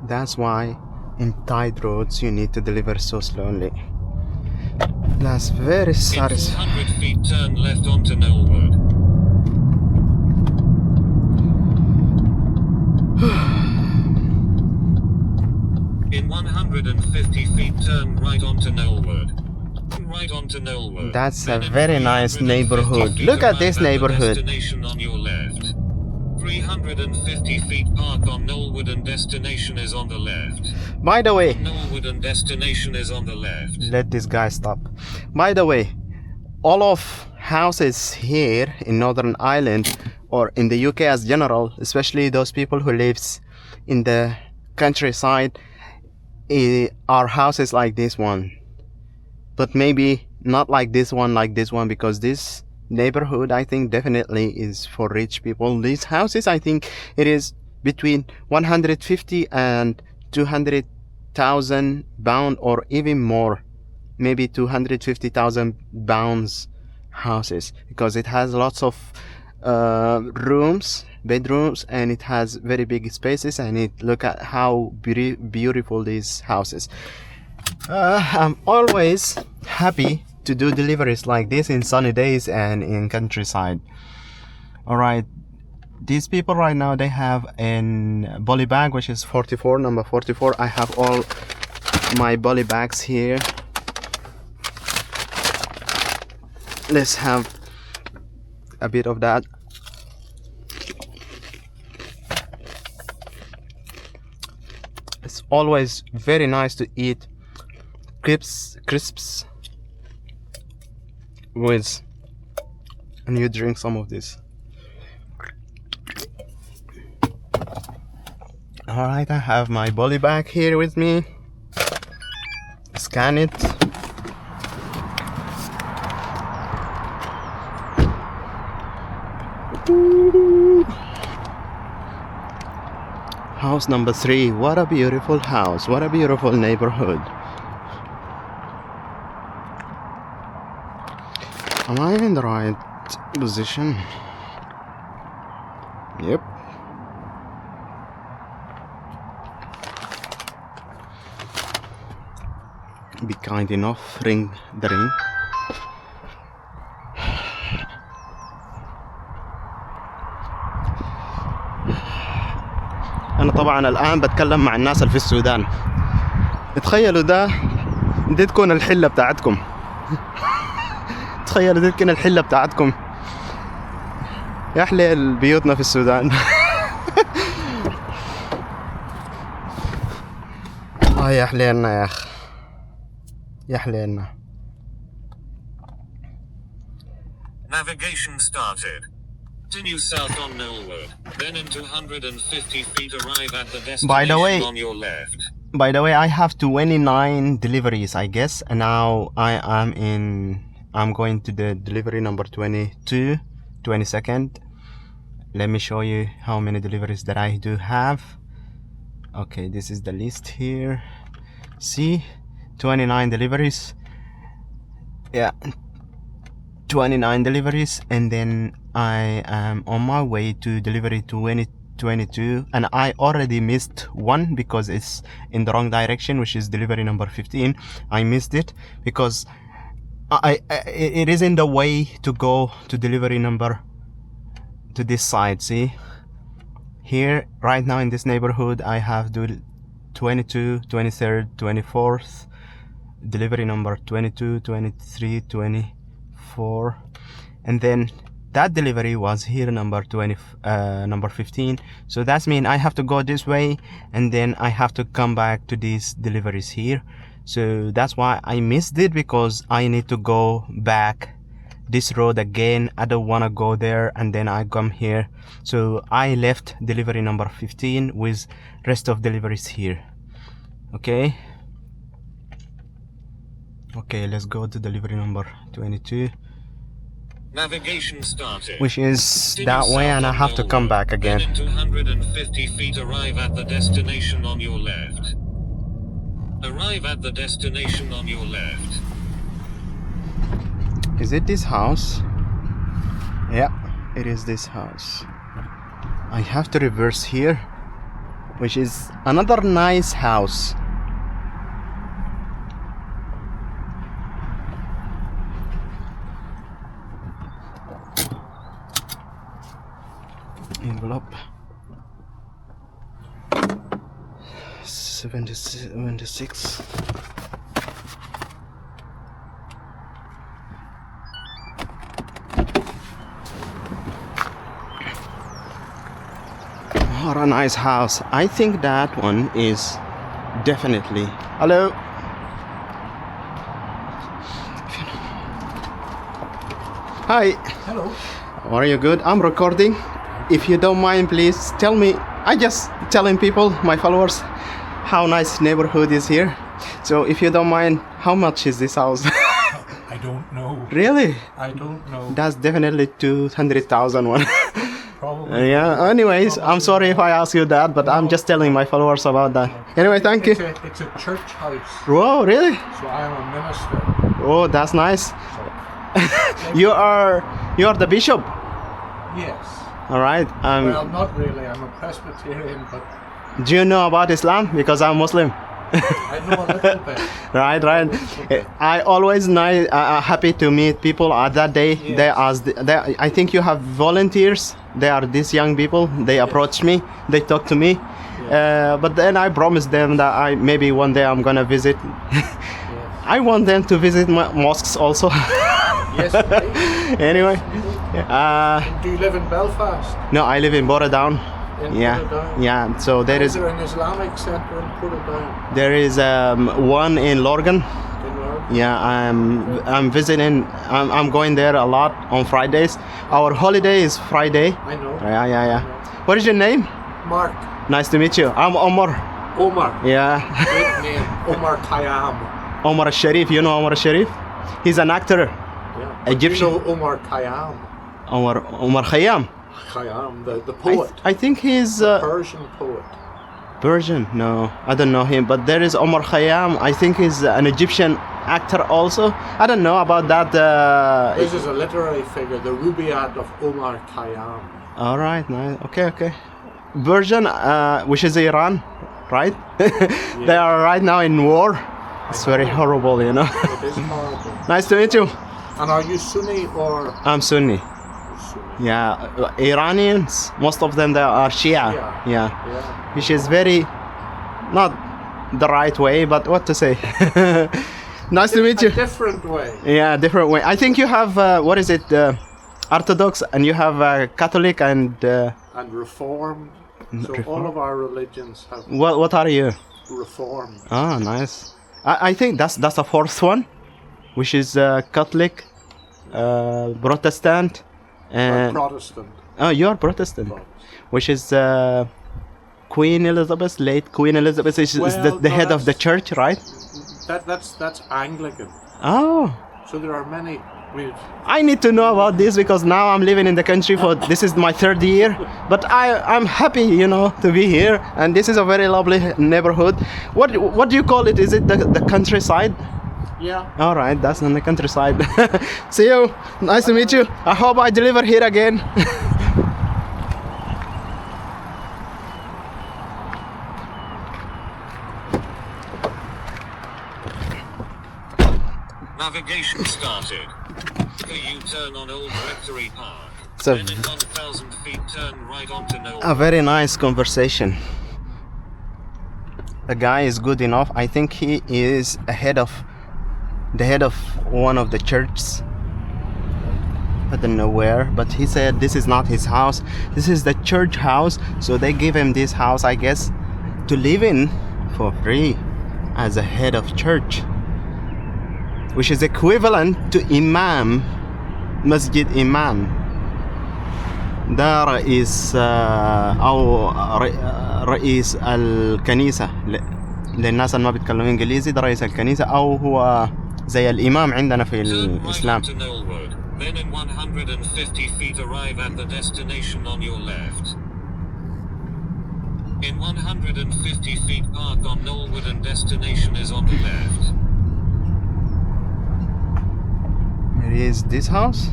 That's why in tight roads you need to deliver so slowly. That's very satisfying. 400 feet turn left onto Knollwood. In 150 feet turn right onto Knollwood. Right onto Knollwood. That's a very nice neighborhood. Look at this neighborhood. Destination on your left. 350 feet park on Knollwood and destination is on the left. By the way, Knollwood and destination is on the left. let this guy stop. By the way, all of houses here in Northern Ireland or in the UK as general, especially those people who lives in the countryside, are houses like this one. But maybe not like this one, because this neighborhood I think definitely is for rich people. These houses, I think it is between 150 and 200,000 pound or even more, maybe 250,000 pounds houses, because it has lots of bedrooms, and it has very big spaces, and look at how beautiful these houses. I'm always happy to do deliveries like this in sunny days and in countryside. Alright, these people right now, they have a bully bag which is 44, number 44. I have all my bully bags here. Let's have a bit of that. It's always very nice to eat crisps with, and you drink some of this. Alright, I have my bully bag here with me. Scan it. House number 3. What a beautiful house. What a beautiful neighborhood. Am I in the right position? Yep. Be kind enough, ring the ring. أنا طبعا الآن بتكلم مع الناس اللي في السودان. تخيلوا دي تكون الحلة بتاعتكم. تخيلوا دي تكون الحلة بتاعتكم. يا حليل بيوتنا في السودان. يا حليلنا يا أخ، يا حليلنا. Navigation started. Continue south on Knollwood, then in 250 feet arrive at the destination on your left. By the way, I have 29 deliveries, I guess, and now I'm going to the delivery number 22, 22nd. Let me show you how many deliveries that I do have. Okay, this is the list here. See, 29 deliveries. Yeah, 29 deliveries, and then I am on my way to delivery 2022, and I already missed one because it's in the wrong direction, which is delivery number 15. I missed it because it is in the way to go to delivery number to this side. See here right now in this neighborhood, I have 22, 23rd, 24th, delivery number 22, 23, 24, and then that delivery was here number 15. So that's mean I have to go this way, and then I have to come back to these deliveries here. So that's why I missed it, because I need to go back this road again. I don't want to go there and then I come here. So I left delivery number 15 with rest of deliveries here. Okay, let's go to delivery number 22. Navigation started. Which is that way, and I have to come back again. Then in 250 feet arrive at the destination on your left. Arrive at the destination on your left. Is it this house? Yeah, it is this house. I have to reverse here. which is another nice house. Envelope 76. What a nice house. I think that one is definitely. Hello. Hi. Hello. Are you good? I'm recording. If you don't mind, please tell me. I just telling people, my followers, how nice neighborhood is here. So if you don't mind, how much is this house? I don't know. Really? I don't know. That's definitely 200,000 one. Probably. Yeah. Anyways, I'm sorry if I ask you that, but I'm just telling my followers about that. Anyway, thank you. It's a church house. Whoa, really? So I'm a minister. Oh, that's nice. So You are the bishop. yes. All right. Well, not really. I'm a Presbyterian, but Do you know about Islam? Because I'm Muslim. I know a little bit. Right. I always happy to meet people at that day. Yes. They ask. I think you have volunteers. They are these young people. They approach me. They talk to me. But then I promised them that maybe one day I'm gonna visit. Yes. I want them to visit mosques also. Yes, indeed. Anyway. Do you live in Belfast? No, I live in Borodown. In Yeah. Portadown? Yeah. So there Is is there an Islamic center in Portadown? there is one in Lorgan. In Lorton? Yeah, I'm visiting. I'm going there a lot on Fridays. Our holiday is Friday. I know. Yeah. What is your name? Mark. Nice to meet you. I'm Omar. Omar. Yeah, Great name. Omar Khayyam. Omar Sharif. You know Omar Sharif? He's an actor. Yeah. Egyptian. You know Omar Khayyam. Omar Khayyam. Khayyam, the poet. I think he's Persian poet. Persian. No, I don't know him. But there is Omar Khayyam. I think he's an Egyptian actor also. I don't know about that. This is a literary figure, the Rubaiyat of Omar Khayyam. All right, nice. Okay. Persian, which is Iran, right? They are right now in war. It's very horrible, you know. It is horrible. Nice to meet you. And are you Sunni or I'm Sunni. Sunni? Yeah, Iranians, most of them they are Shia. Shia. Yeah, Yeah. which is very not the right way, but what to say. Nice to meet A you. different way. Yeah, different way. I think you have what is it? Orthodox, and you have Catholic and And reformed. So Reform? all of our religions have what are you? reformed. Ah, nice. I think that's the fourth one, which is Catholic, Protestant, Or and Protestant. oh, you're Protestant, But- which is Queen Elizabeth, late Queen Elizabeth is Well, the no, head of the that's- church, right? That's Anglican. Oh, So there are many. I need to know about this because now I'm living in the country for this is my third year, but I'm happy, you know, to be here, and this is a very lovely neighborhood. What do you call it? Is it the countryside? Yeah. All right, that's on the countryside. See you. Nice to meet you. I hope I deliver here again. Navigation started. A U-turn on Old Rectory Park. So- Then in 1,000 feet turn right onto Knoll. A very nice conversation. The guy is good enough. I think he is the head of one of the churches. I don't know where, but he said this is not his house. This is the church house. So they give him this house, I guess, to live in for free as a head of church, which is equivalent to imam, masjid imam. ده رئيس أو رئيس الكنيسة للناس اللي ما بيتكلموا إنجليزي. ده رئيس الكنيسة أو هو زي الإمام عندنا في Turn right الإسلام. onto Knoll Road. Then in 150 feet arrive at the destination on your left. In 150 feet park on Knollwood and destination is on the left. It is this house.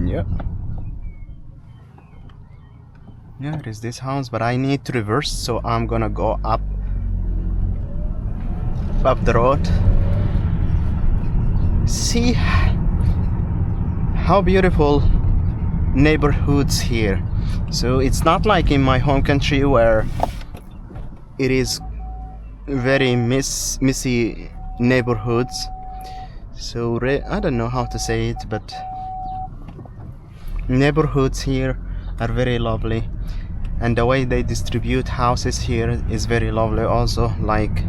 Yeah. Yeah, it is this house, but I need to reverse, so I'm gonna go up the road. See how beautiful neighborhoods here. So it's not like in my home country where it is very messy neighborhoods. So I don't know how to say it, but neighborhoods here are very lovely, and the way they distribute houses here is very lovely also, like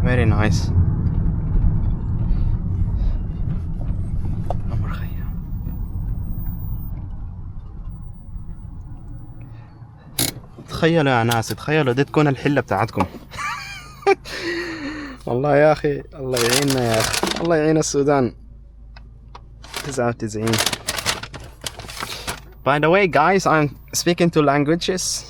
very nice. تخيلوا يا ناس، تخيلوا دي تكون الحلة بتاعتكم. والله يا أخي الله يعيننا يا أخي، الله يعين السودان. 99. By the way guys, I'm speaking two languages,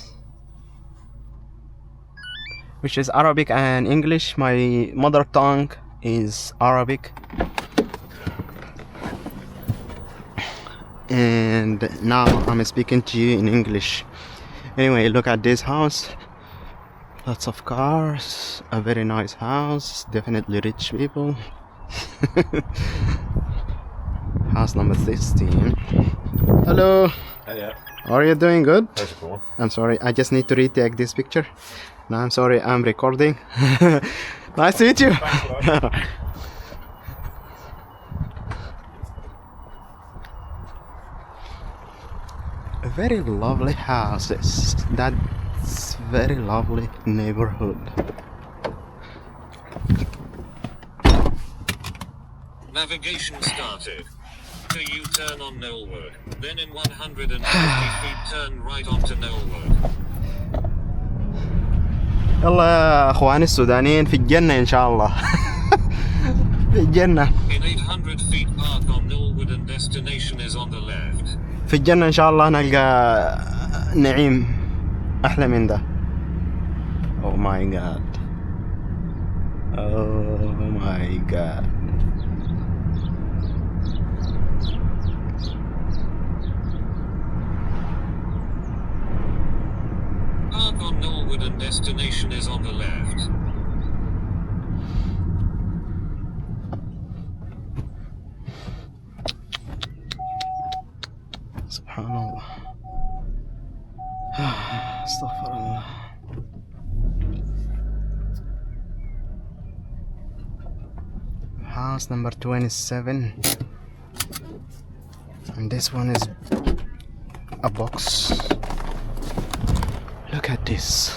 which is Arabic and English. My mother tongue is Arabic, and now I'm speaking to you in English. Anyway, look at this house. Lots of cars, a very nice house, definitely rich people. House number 16. Hello. Hiya. Are you doing good? How's it going? I'm sorry, I just need to retake this picture. No, I'm sorry, I'm recording. Nice to meet you. Very lovely houses. That's very lovely neighborhood. Navigation started. A U-turn on Knollwood. Then in 150 feet turn right onto Knollwood. يلا يا اخواني السودانيين في الجنة ان شاء الله. في الجنة. In 800 feet park on Knollwood and destination is on the left. في الجنة ان شاء الله نلقى نعيم احلى من ده. Oh my god. Oh my god. Park on Knollwood and destination is on the left. Subhanallah. Astaghfirullah. House number 27. And this one is a box. Look at this.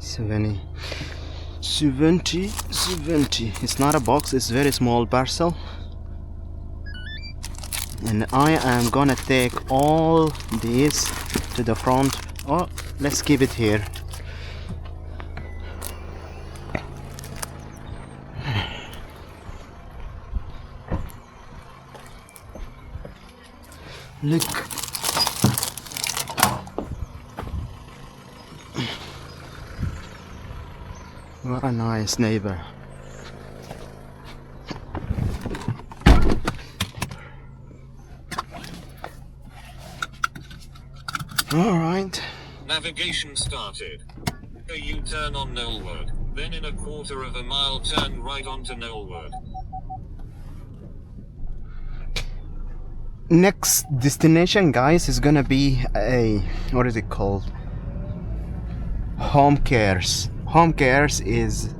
70. It's not a box, it's very small parcel. And I am gonna take all these to the front. Oh, let's keep it here. Look. What a nice neighbor. Alright. Navigation started. A U-turn on Knollwood. Then in a quarter of a mile turn right onto Knollwood. Next destination, guys, is gonna be a, what is it called? Home cares. Home cares is,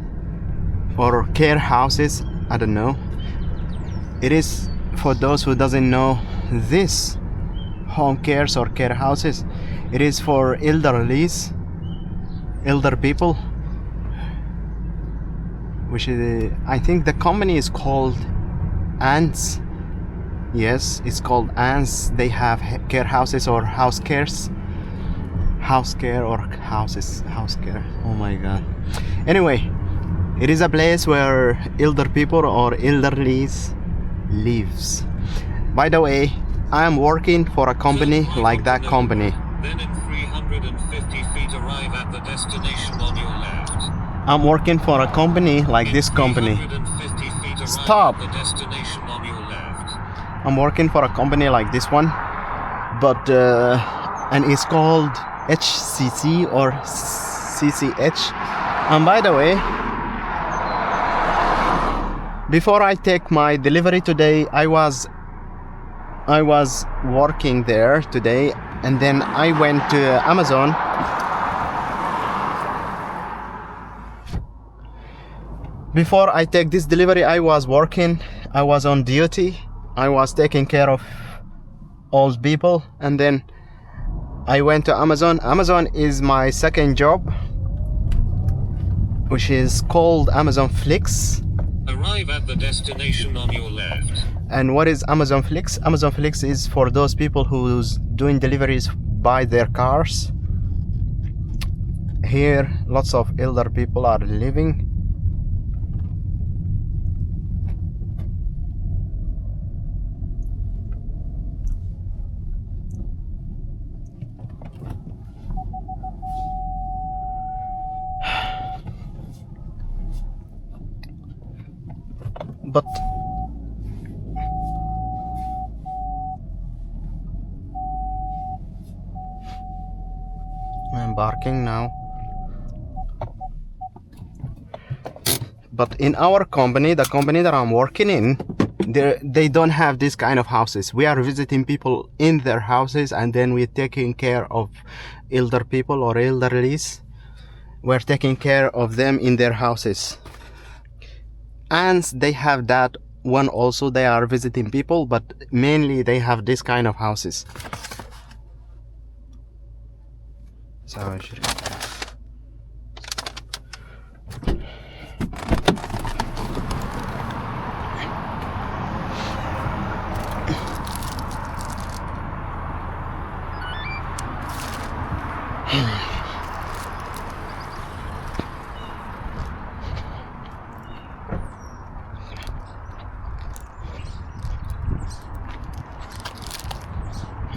or care houses, I don't know. It is, for those who doesn't know this, home cares or care houses, it is for elder people, which is, I think the company is called Ants. Yes, it's called Ants. They have care houses or house cares. House care or house care. Oh my god. Anyway, it is a place where elder people or elderlies lives. By the way, I am working for a company like that company. Then in 350 feet arrive at the destination on your left. I'm working for a company like this company. 350 feet arrive Stop. at the destination on your left. I'm working for a company like this one, but and it's called HCC or CCH. And by the way, before I take my delivery today, I was working there today, and then I went to Amazon. Before I take this delivery, I was working, I was on duty, I was taking care of old people, and then I went to Amazon. Amazon is my second job, which is called Amazon Flix. Arrive at the destination on your left. And what is Amazon Flix? Amazon Flix is for those people who's doing deliveries by their cars. Here, lots of elder people are living. But I'm barking now. But in our company, the company that I'm working in, they don't have this kind of houses. We are visiting people in their houses, and then we're taking care of elder people or elderlies. We're taking care of them in their houses. And they have that one also. They are visiting people, but mainly they have this kind of houses. So I should...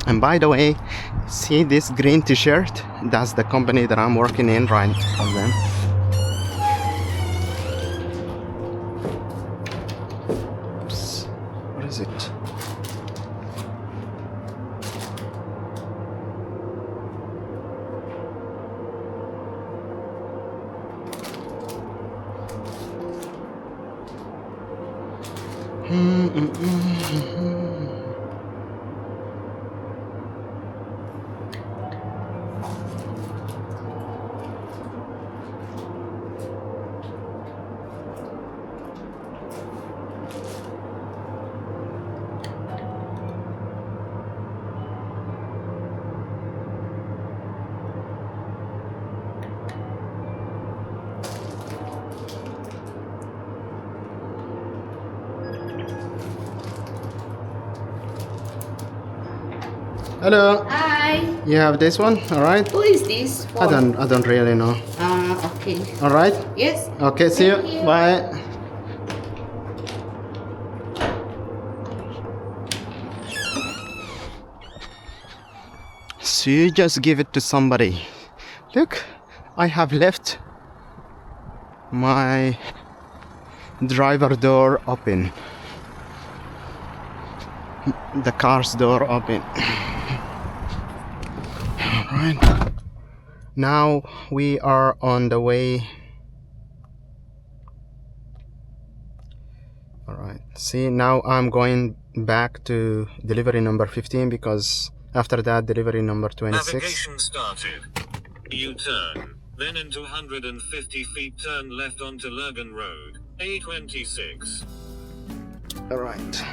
And by the way, see this green t-shirt? That's the company that I'm working in right for them. Oops. What is it? Hello. Hi. You have this one, all right? Who is this for? I don't really know. Okay. All right. Yes. Okay. See you. Thank you. Bye. So you just give it to somebody. Look, I have left my driver door open. The car's door open. Alright. Now we are on the way. Alright. See, now I'm going back to delivery number 15 because after that delivery number 26. Navigation started. U-turn. Then in 250 feet turn left onto Lurgan Road, A26. Alright.